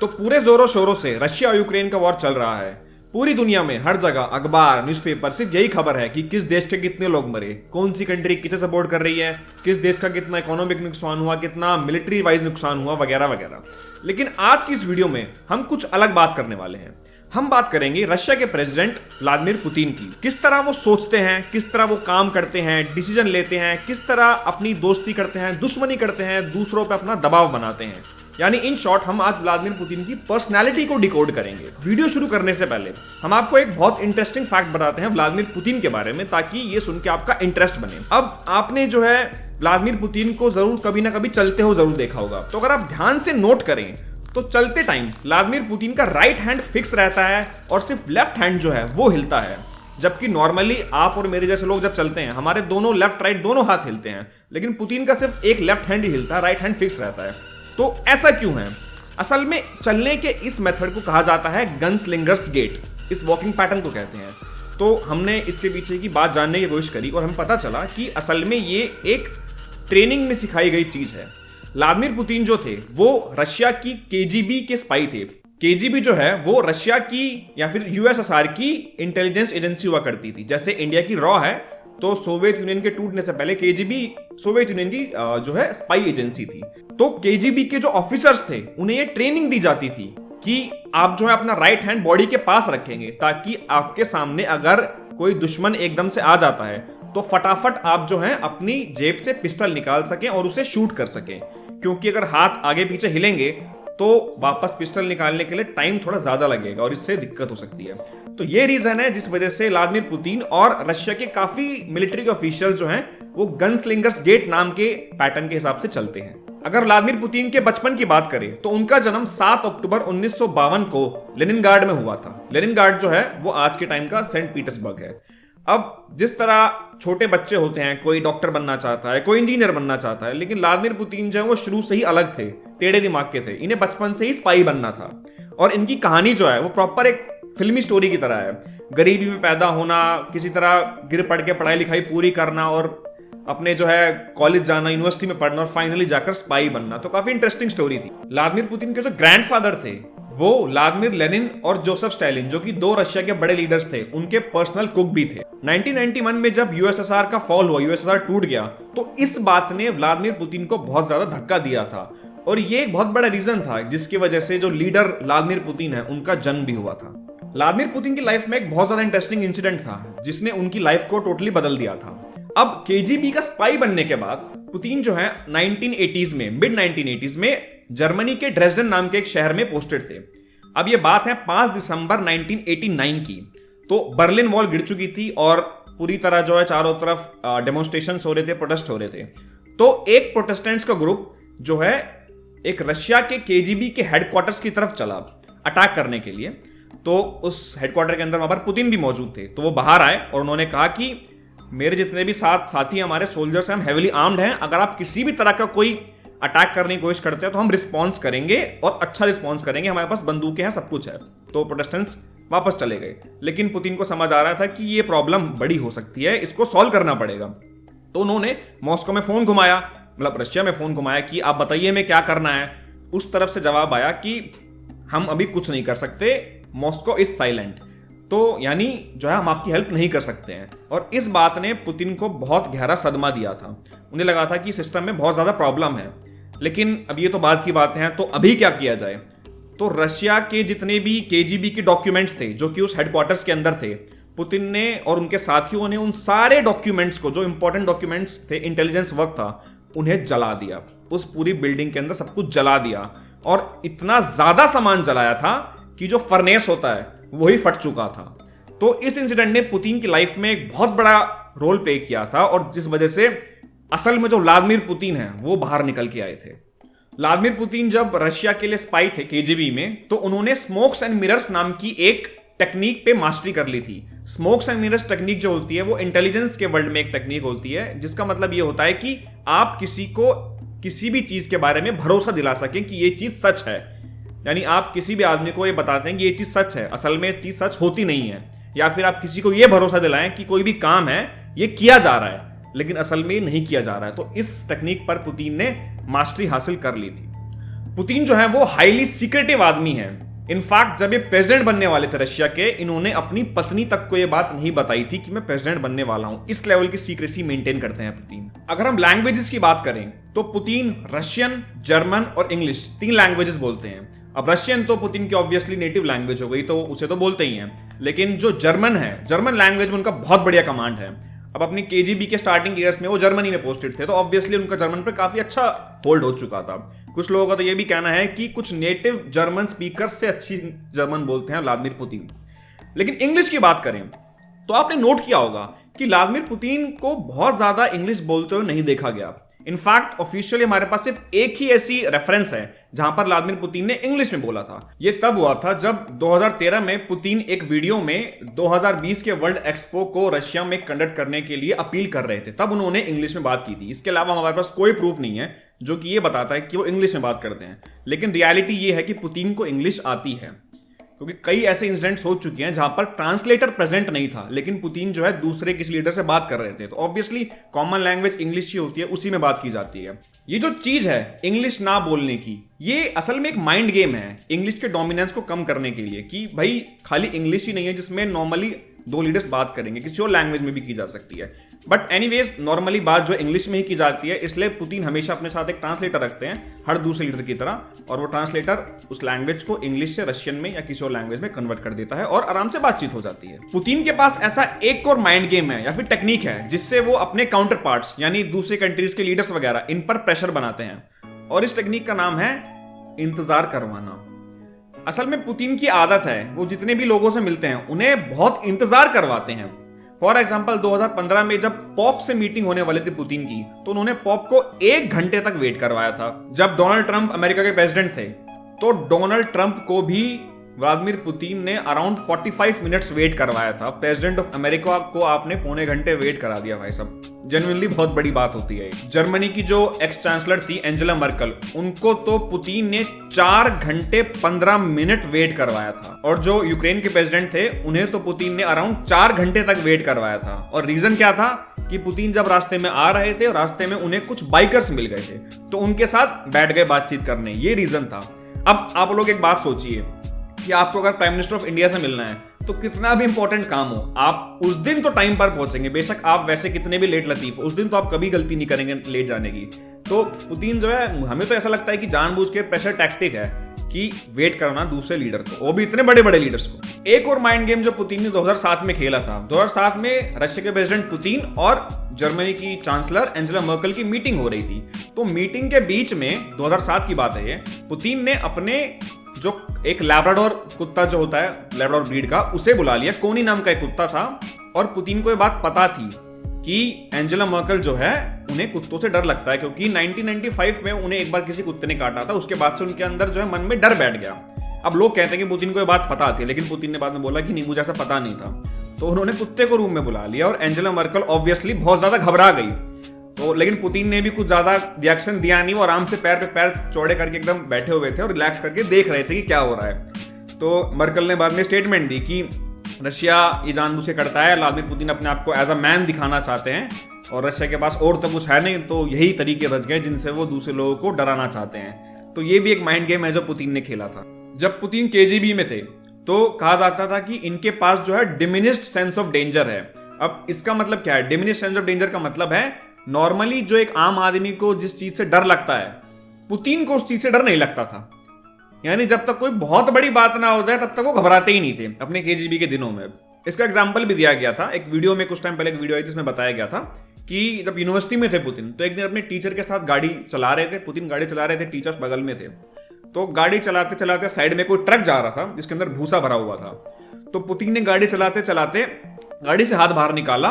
तो पूरे जोरों शोरों से रशिया और यूक्रेन का वॉर चल रहा है। पूरी दुनिया में हर जगह अखबार न्यूज़पेपर सिर्फ यही खबर है कि किस देश के कितने लोग मरे, कौन सी कंट्री किसे सपोर्ट कर रही है, किस देश का कितना इकोनॉमिक नुकसान हुआ, कितना मिलिट्री वाइज नुकसान हुआ, वगैरह वगैरह। लेकिन आज की इस वीडियो में हम कुछ अलग बात करने वाले हैं। हम बात करेंगे रशिया के प्रेसिडेंट व्लादिमीर पुतिन की। किस तरह वो सोचते हैं, किस तरह वो काम करते हैं, डिसीजन लेते हैं, किस तरह अपनी दोस्ती करते हैं, दुश्मनी करते हैं, दूसरों पर अपना दबाव बनाते हैं। यानी इन शॉर्ट हम आज व्लादिमीर पुतिन की पर्सनैलिटी को डिकोड करेंगे। वीडियो शुरू करने से पहले हम आपको एक बहुत इंटरेस्टिंग फैक्ट बताते हैं व्लादिमीर पुतिन के बारे में, ताकि ये सुन के आपका इंटरेस्ट बने। अब आपने जो है व्लादिमीर पुतिन को जरूर कभी ना कभी चलते हो जरूर देखा होगा। तो अगर आप ध्यान से नोट करें तो चलते टाइम व्लादिमीर पुतिन का राइट हैंड फिक्स रहता है और सिर्फ लेफ्ट हैंड जो है वो हिलता है। जबकि नॉर्मली आप और मेरे जैसे लोग जब चलते हैं हमारे दोनों लेफ्ट राइट दोनों हाथ हिलते हैं, लेकिन पुतिन का सिर्फ एक लेफ्ट हैंड ही हिलता है, राइट हैंड फिक्स रहता है। तो ऐसा क्यों है? असल में चलने के इस मेथड को कहा जाता है गनस्लिंगर्स गेट। इस वॉकिंग पैटर्न को कहते हैं। तो हमने इसके पीछे की बात जानने की कोशिश करी और हमें पता चला कि असल में ये एक ट्रेनिंग में सिखाई गई चीज है। व्लादिमीर पुतिन जो थे वो रशिया की केजीबी के स्पाई थे। केजीबी जो है वो रशिया की या फिर यूएसएसआर की इंटेलिजेंस एजेंसी हुआ करती थी। जैसे इंडिया की रॉ है, तो सोवियत यूनियन के टूटने से पहले केजीबी सोवियत यूनियन की जो है स्पाई एजेंसी थी। तो केजीबी के जो ऑफिसर्स थे उन्हें ये ट्रेनिंग दी जाती थी कि आप जो है अपना राइट हैंड बॉडी के पास रखेंगे, ताकि आपके सामने अगर कोई दुश्मन एकदम से आ जाता है तो फटाफट आप जो है अपनी जेब से पिस्टल निकाल सकें और उसे शूट कर सकें। क्योंकि अगर हाथ आगे पीछे हिलेंगे तो वापस पिस्टल निकालने के लिए टाइम थोड़ा ज्यादा लगेगा और इससे दिक्कत हो सकती है। तो ये रीजन है जिस वजह से व्लादिमीर पुतिन और रशिया के काफी मिलिट्री के ऑफिशियल जो हैं वो गनस्लिंगर्स गेट नाम के पैटर्न के हिसाब से चलते हैं। अगर व्लादिमीर पुतिन के बचपन की बात करें तो उनका जन्म 7 अक्टूबर 1952 को लेनिनग्राड में हुआ था। लेनिनग्राड जो है वो आज के टाइम का सेंट पीटर्सबर्ग है। अब जिस तरह छोटे बच्चे होते हैं, कोई डॉक्टर बनना चाहता है, कोई इंजीनियर बनना चाहता है, लेकिन व्लादिमीर पुतिन जो है वो शुरू से ही अलग थे, टेढ़े दिमाग के थे। इन्हें बचपन से ही स्पाई बनना था और इनकी कहानी जो है वो प्रॉपर एक फिल्मी स्टोरी की तरह है। गरीबी में पैदा होना, किसी तरह गिर पड़ के पढ़ाई लिखाई पूरी करना और अपने जो है कॉलेज जाना, यूनिवर्सिटी में पढ़ना और फाइनली जाकर स्पाई बनना। तो काफी इंटरेस्टिंग स्टोरी थी। व्लादिमीर पुतिन के जो ग्रैंडफादर थे वो व्लादिमीर लेनिन और जोसेफ स्टालिन, जो कि दो रशिया के बड़े लीडर्स थे, उनके पर्सनल कुक भी थे। 1991 में जब यूएसएसआर का फॉल हुआ, यूएसएसआर टूट गया, तो इस बात ने व्लादिमीर पुतिन को बहुत ज्यादा धक्का दिया था और ये एक बहुत बड़ा रीजन था जिसकी वजह से जो लीडर व्लादिमीर पुतिन है उनका जन्म भी हुआ था। व्लादिमीर पुतिन की लाइफ में एक बहुत ज्यादा इंटरेस्टिंग इंसिडेंट था जिसने उनकी लाइफ को टोटली बदल दिया था। अब केजीबी का स्पाई बनने के बाद पुतिन जो है 1980s में, मिड 1980s में जर्मनी के ड्रेसडन नाम के एक शहर में पोस्टेड थे। अब ये बात है 5 दिसंबर 1989 की। तो बर्लिन वॉल गिर चुकी थी और पूरी तरह जो है चारों तरफ डेमोन्स्ट्रेशंस हो रहे थे, प्रोटेस्ट हो रहे थे। तो एक प्रोटेस्टेंट्स का ग्रुप जो है एक रशिया के केजीबी के हेडक्वार्टर्स की तरफ चला अटैक करने के लिए। तो उस हेडक्वार्टर के अंदर वहां पर पुतिन भी मौजूद थे। तो वो बाहर आए और उन्होंने कहा कि मेरे जितने भी साथी हमारे सोल्जर्स हैं, हम हेवीली आर्म्ड हैं, अगर आप किसी भी तरह का कोई अटैक करने की कोशिश करते हैं तो हम रिस्पॉन्स करेंगे और अच्छा रिस्पॉन्स करेंगे, हमारे पास बंदूकें हैं, सब कुछ है। तो प्रोटेस्टेंट्स वापस चले गए, लेकिन पुतिन को समझ आ रहा था कि ये प्रॉब्लम बड़ी हो सकती है, इसको सॉल्व करना पड़ेगा। तो उन्होंने मॉस्को में फोन घुमाया, मतलब रशिया में फोन घुमाया कि आप बताइए हमें क्या करना है। उस तरफ से जवाब आया कि हम अभी कुछ नहीं कर सकते, मॉस्को इज साइलेंट। तो यानी जो है हम आपकी हेल्प नहीं कर सकते हैं। और इस बात ने पुतिन को बहुत गहरा सदमा दिया था। उन्हें लगा था कि सिस्टम में बहुत ज्यादा प्रॉब्लम है। लेकिन अब ये तो बाद की बातें हैं, तो अभी क्या किया जाए? तो रशिया के जितने भी केजीबी के डॉक्यूमेंट्स थे जो कि उस हेडक्वार्टर्स के अंदर थे, पुतिन ने और उनके साथियों ने उन सारे डॉक्यूमेंट्स को, जो इंपॉर्टेंट डॉक्यूमेंट्स थे, इंटेलिजेंस वर्क था, उन्हें जला दिया। उस पूरी बिल्डिंग के अंदर सब कुछ जला दिया और इतना ज्यादा सामान जलाया था कि जो फर्नेस होता है वही फट चुका था। तो इस इंसिडेंट ने पुतिन की लाइफ में एक बहुत बड़ा रोल प्ले किया था और जिस वजह से असल में जो व्लादिमीर पुतिन है वो बाहर निकल के आए थे। व्लादिमीर पुतिन जब रशिया के लिए स्पाई थे केजीबी में, तो उन्होंने स्मोक्स एंड मिरर्स नाम की एक टेक्निक पे मास्टरी कर ली थी। स्मोक्स एंड मिरर्स टेक्निक जो होती है वो इंटेलिजेंस के वर्ल्ड में एक टेक्निक होती है, जिसका मतलब ये होता है कि आप किसी को किसी भी चीज के बारे में भरोसा दिला सकें कि ये चीज सच है। यानी आप किसी भी आदमी को ये बताते हैं कि ये चीज सच है, असल में चीज सच होती नहीं है। या फिर आप किसी को ये भरोसा दिलाएं कि कोई भी काम है ये किया जा रहा है लेकिन असल में नहीं किया जा रहा है। तो इस टेक्निक पर पुतिन ने मास्टरी हासिल कर ली थी। पुतिन जो है वो हाईली सीक्रेटिव आदमी है। इनफैक्ट जब ये प्रेसिडेंट बनने वाले थे रशिया के, इन्होंने अपनी पत्नी तक को ये बात नहीं बताई थी कि मैं प्रेसिडेंट बनने वाला हूं। इस लेवल की सीक्रेसी मेंटेन करते हैं पुतिन। अगर हम लैंग्वेजेस की बात करें तो पुतिन रशियन, जर्मन और इंग्लिश 3 लैंग्वेजेस बोलते हैं। अब रशियन तो पुतिन की ऑब्वियसली नेटिव लैंग्वेज हो गई, तो उसे तो बोलते ही हैं, लेकिन जो जर्मन है, जर्मन लैंग्वेज में उनका बहुत बढ़िया कमांड है। अब अपनी केजीबी के स्टार्टिंग ईयर्स में वो जर्मनी में पोस्टेड थे, तो ऑब्वियसली उनका जर्मन पर काफी अच्छा होल्ड हो चुका था। कुछ लोगों का तो ये भी कहना है कि कुछ नेटिव जर्मन स्पीकर से अच्छी जर्मन बोलते हैं व्लादिमीर पुतिन। लेकिन इंग्लिश की बात करें तो आपने नोट किया होगा कि व्लादिमीर पुतिन को बहुत ज्यादा इंग्लिश बोलते हुए नहीं देखा गया। इनफैक्ट ऑफिशियली हमारे पास सिर्फ एक ही ऐसी रेफरेंस है जहां पर व्लादिमीर पुतिन ने इंग्लिश में बोला था। यह तब हुआ था जब 2013 में पुतिन एक वीडियो में 2020 के वर्ल्ड एक्सपो को रशिया में कंडक्ट करने के लिए अपील कर रहे थे, तब उन्होंने इंग्लिश में बात की थी। इसके अलावा हमारे पास कोई प्रूफ नहीं है जो कि ये बताता है कि वो इंग्लिश में बात करते हैं। लेकिन रियलिटी ये है कि पुतिन को इंग्लिश आती है, क्योंकि कई ऐसे इंसिडेंट्स हो चुके हैं जहां पर ट्रांसलेटर प्रेजेंट नहीं था, लेकिन पुतिन जो है दूसरे किसी लीडर से बात कर रहे थे। तो ऑब्वियसली कॉमन लैंग्वेज इंग्लिश ही होती है, उसी में बात की जाती है। ये जो चीज है इंग्लिश ना बोलने की, ये असल में एक माइंड गेम है इंग्लिश के डोमिनेंस को कम करने के लिए, कि भाई खाली इंग्लिश ही नहीं है जिसमें नॉर्मली 2 लीडर्स बात करेंगे, किसी और लैंग्वेज में भी की जा सकती है। बट एनीवेज नॉर्मली बात जो इंग्लिश में ही की जाती है, इसलिए पुतिन हमेशा अपने साथ एक ट्रांसलेटर रखते हैं हर दूसरे लीडर की तरह, और वो ट्रांसलेटर उस लैंग्वेज को इंग्लिश से रशियन में या किसी और लैंग्वेज में कन्वर्ट कर देता है और आराम से बातचीत हो जाती है। पुतिन के पास ऐसा एक और माइंड गेम है या फिर टेक्निक है जिससे वो अपने काउंटर पार्ट्स यानी दूसरे कंट्रीज के लीडर्स वगैरह इन पर प्रेशर बनाते हैं, और इस टेक्निक का नाम है इंतजार करवाना। असल में पुतिन की आदत है, वो जितने भी लोगों से मिलते हैं उन्हें बहुत इंतजार करवाते हैं। फॉर एग्जाम्पल 2015 में जब पॉप से मीटिंग होने वाली थी पुतिन की, तो उन्होंने पॉप को 1 घंटे तक वेट करवाया था। जब डोनाल्ड ट्रंप अमेरिका के प्रेसिडेंट थे, तो डोनाल्ड ट्रंप को भी व्लादिमीर पुतिन ने अराउंड 45 मिनट्स वेट करवाया था। प्रेसिडेंट ऑफ अमेरिका को आपने पौने घंटे वेट करा दिया भाई साहब, जेन्युइनली बहुत बड़ी बात होती है। जर्मनी की जो एक्स चांसलर थी एंजेला मर्कल, उनको तो पुतिन ने 4 घंटे 15 मिनट वेट करवाया था, और जो यूक्रेन के प्रेसिडेंट थे उन्हें तो पुतिन ने अराउंड 4 घंटे तक वेट करवाया था। और रीजन क्या था कि पुतिन जब रास्ते में आ रहे थे और रास्ते में उन्हें कुछ बाइकर्स मिल गए थे, तो उनके साथ बैठ गए बातचीत करने, ये रीजन था। अब आप लोग एक बात सोचिए कि आपको अगर प्राइम मिनिस्टर ऑफ इंडिया से मिलना है, तो कितना भी इंपॉर्टेंट काम हो, आप उस दिन तो टाइम पर पहुंचेंगे। बेशक आप वैसे कितने भी लेट लतीफ हो, उस दिन तो आप कभी गलती नहीं करेंगे लेट जाने की। तो पुतिन जो है, हमें तो ऐसा लगता है कि जानबूझ के प्रेशर टैक्टिक है कि वेट करना दूसरे लीडर को, वो भी इतने बड़े बड़े लीडर्स को। एक और माइंड गेम जो पुतिन ने 2007 में खेला था। 2007 में रशिया के प्रेसिडेंट पुतिन और जर्मनी की चांसलर एंजेला मर्कल की मीटिंग हो रही थी। तो मीटिंग के बीच में 2007 की बात है ये, पुतिन ने अपने जो एक लैब्राडोर कुत्ता जो होता है लैब्राडोर ब्रीड का, उसे बुला लिया। कोनी नाम का एक कुत्ता था, और पुतिन को ये बात पता थी कि एंजेला मर्कल जो है उन्हें कुत्तों से डर लगता है, क्योंकि 1995 में उन्हें एक बार किसी कुत्ते ने काटा था। उसके बाद से उनके अंदर जो है मन में डर बैठ गया। अब लोग कहते हैं कि पुतिन को ये बात पता थी, लेकिन पुतिन ने बाद में बोला कि नहीं, मुझे ऐसा पता नहीं था। तो उन्होंने कुत्ते को रूम में बुला लिया, और एंजेला मर्कल ऑब्वियसली बहुत ज्यादा घबरा गई। तो लेकिन पुतिन ने भी कुछ ज्यादा रिएक्शन दिया नहीं, वो आराम से पैर पे पैर चौड़े करके एकदम बैठे हुए थे और रिलैक्स करके देख रहे थे कि क्या हो रहा है। तो मर्कल ने बाद में स्टेटमेंट दी कि रशिया ये जानबूझ के करता है, व्लादिमीर पुतिन अपने आप को एज अ मैन दिखाना चाहते हैं, और रशिया के पास और तो कुछ है नहीं, तो यही तरीके बच गए जिनसे वो दूसरे लोगों को डराना चाहते हैं। तो ये भी एक माइंड गेम है जो पुतिन ने खेला था। जब पुतिन केजीबी में थे तो कहा जाता था कि इनके पास जो है डिमिनिश्ड सेंस ऑफ डेंजर है। अब इसका मतलब क्या है? डिमिनिश्ड सेंस ऑफ डेंजर का मतलब है नॉर्मली जो एक आम आदमी को जिस चीज से डर लगता है, पुतिन को उस चीज से डर नहीं लगता था। यानी जब तक कोई बहुत बड़ी बात ना हो जाए तब तक वो घबराते ही नहीं थे अपने केजीबी के दिनों में। इसका एग्जांपल भी दिया गया था एक वीडियो में, कुछ टाइम पहले एक वीडियो आई जिसमें बताया गया था कि जब यूनिवर्सिटी में थे पुतिन, तो एक दिन अपने टीचर के साथ गाड़ी चला रहे थे। पुतिन गाड़ी चला रहे थे, टीचर्स बगल में थे। तो गाड़ी चलाते चलाते साइड में कोई ट्रक जा रहा था जिसके अंदर भूसा भरा हुआ था। तो पुतिन ने गाड़ी चलाते चलाते गाड़ी से हाथ बाहर निकाला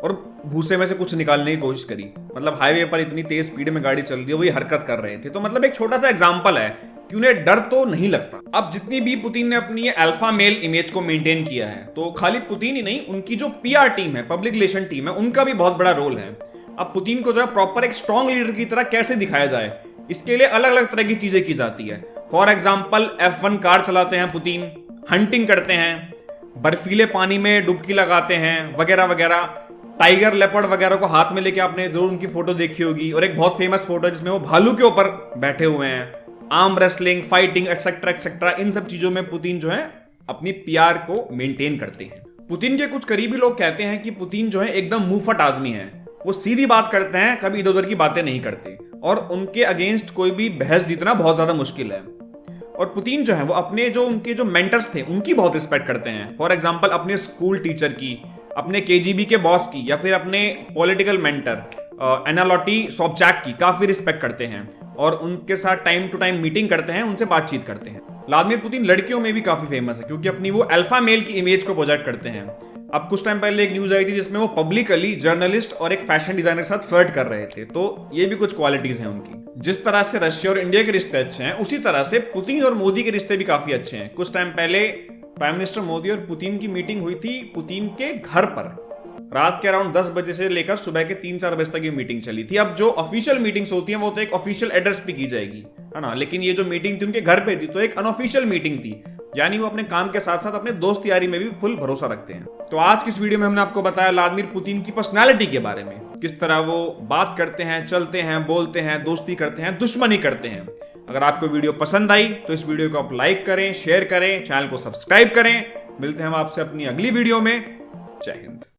और भूसे में से कुछ निकालने की कोशिश करी। मतलब हाईवे पर इतनी तेज स्पीड में गाड़ी चल रही है, वही हरकत कर रहे थे। तो मतलब एक छोटा सा एग्जांपल है कि उन्हें डर तो नहीं लगता। अब जितनी भी पुतिन ने अपनी ये अल्फा मेल इमेज को मेंटेन किया है, तो खाली पुतिन ही नहीं, उनकी जो पीआर टीम है, पब्लिक रिलेशन टीम है, उनका भी बहुत बड़ा रोल है। अब पुतिन को जो है प्रॉपर एक स्ट्रॉन्ग लीडर की तरह कैसे दिखाया जाए, इसके लिए अलग अलग तरह की चीजें की जाती है। फॉर एग्जाम्पल F1 कार चलाते हैं पुतिन, हंटिंग करते हैं, बर्फीले पानी में डुबकी लगाते हैं, वगैरह वगैरह। टाइगर, लेपर्ड वगैरह को हाथ में लेके आपने जरूर उनकी फोटो देखी होगी, और एक बहुत फेमस फोटो जिसमें वो भालू के ऊपर बैठे हुए हैं। Arm wrestling, fighting etcetera etcetera, इन सब चीजों में पुतिन जो है अपनी पीआर को मेंटेन करते हैं। पुतिन के कुछ करीबी लोग कहते हैं कि पुतिन जो है एकदम मुंहफट आदमी है, वो सीधी बात करते हैं, कभी इधर उधर की बातें नहीं करते, और उनके अगेंस्ट कोई भी बहस जीतना बहुत ज्यादा मुश्किल है। और पुतिन जो है वो अपने जो उनके जो मेंटर्स थे उनकी बहुत रिस्पेक्ट करते हैं। फॉर एग्जांपल अपने स्कूल टीचर की, अपने केजीबी के बॉस की, या फिर अपने पॉलिटिकल मेंटर एनालोटी सोबचैक की काफी रिस्पेक्ट करते हैं और उनके साथ टाइम टू टाइम मीटिंग करते हैं, उनसे बातचीत करते हैं। व्लादिमीर पुतिन लड़कियों में भी काफी फेमस है क्योंकि अपनी वो अल्फा मेल की इमेज को प्रोजेक्ट करते हैं। अब कुछ टाइम पहले एक न्यूज आई थी जिसमें वो पब्लिकली जर्नलिस्ट और एक फैशन डिजाइनर के साथ फ्लर्ट कर रहे थे, तो ये भी कुछ क्वालिटीज हैं उनकी। जिस तरह से रशिया और इंडिया के रिश्ते अच्छे हैं, उसी तरह से पुतिन और मोदी के रिश्ते भी काफी अच्छे हैं। कुछ टाइम पहले प्राइम मिनिस्टर मोदी और पुतिन की मीटिंग हुई थी पुतिन के घर पर। रात के अराउंड 10 बजे से लेकर सुबह के 3-4 बजे तक ये मीटिंग चली थी। अब जो ऑफिशियल मीटिंग्स होती हैं वो तो एक ऑफिशियल एड्रेस पे की जाएगी, है ना, लेकिन ये जो मीटिंग थी उनके घर पे थी तो एक अनऑफिशियल मीटिंग थी, यानी वो अपने काम के साथ साथ अपने दोस्त यारी में भी फुल भरोसा रखते हैं। तो आज की इस वीडियो में हमने आपको बताया व्लादिमीर पुतिन की पर्सनालिटी के बारे में, किस तरह वो बात करते हैं, चलते हैं, बोलते हैं, दोस्ती करते हैं, दुश्मनी करते हैं। अगर आपको वीडियो पसंद आई तो इस वीडियो को आप लाइक करें, शेयर करें, चैनल को सब्सक्राइब करें। मिलते हैं हम आपसे अपनी अगली वीडियो में। जय हिंद।